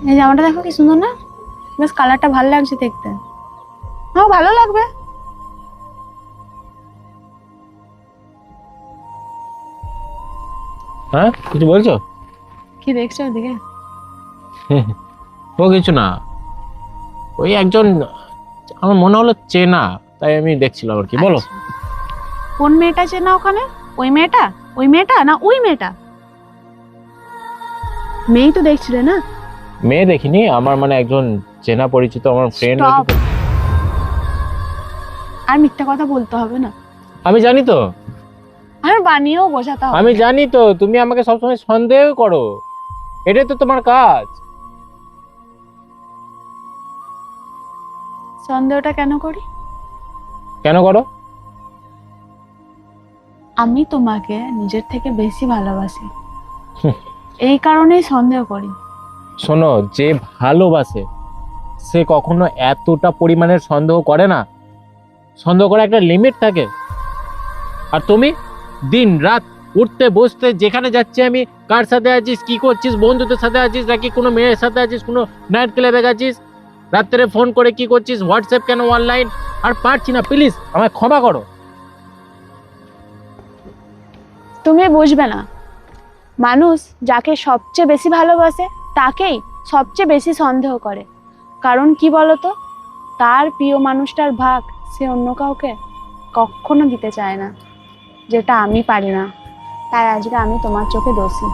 এই জামাটা দেখো কি সুন্দর না, বেশ কালারটা ভালো লাগছে দেখতে। হ্যাঁ ভালো লাগবে। হ্যাঁ, কিছু বলছো? কি দেখছো ওদিকে? ও কিছু না, ওই একজন আমার মনে হলো চেনা, তাই আমি দেখছিলাম আর কি। বলো। আচ্ছা, কোন মেয়েটা চেনা ওখানে? ওই মেয়েটা? ওই মেয়েটা না ওই মেয়েটা? মেয়েই তো দেখছিলে না? মেয়ে দেখিনি, আমার মানে একজন চেনা পরিচিত আমার ফ্রেন্ড আর কি। স্টপ, আর মিথ্যা কথা বলতে হবে না, আমি জানি তো, আর বানিয়েও বোঝাতে হবে আমি না। জানি তো তুমি আমাকে সবসময় সন্দেহ করো, এটাই তো তোমার কাজ। সন্দেহটা কেন করি? কেন করো? আমি তোমাকে নিজের থেকে বেশি ভালোবাসি, এই কারণেই সন্দেহ করি। শোনো, যে ভালোবাসে সে কখনো এতটা পরিমাণের সন্দেহ করে না। সন্দেহ করার একটা লিমিট থাকে। আর তুমি দিন রাত উঠতে বসতে যেখানে যাচ্ছি আমি, কার সাথে আছিস, কি করছিস, বন্ধুদের সাথে আছিস নাকি কোনো মেয়ের সাথে আছিস, কোনো নাইট ক্লাবে গেছিস, রাত্রে ফোন করে কি করছিস, হোয়াটসঅ্যাপ কেন অনলাইন, আর পারছি না, প্লিজ আমায় ক্ষমা করো। তুমি বুঝবে না, মানুষ যাকে সবচেয়ে বেশি ভালোবাসে তাকেই সবচেয়ে বেশি সন্দেহ করে। কারণ কি বলতো, তার প্রিয় মানুষটার ভাগ সে অন্য কাউকে কখনো দিতে চায় না, যেটা আমি পারি না। তাই আজকে আমি তোমার চোখে দোষী।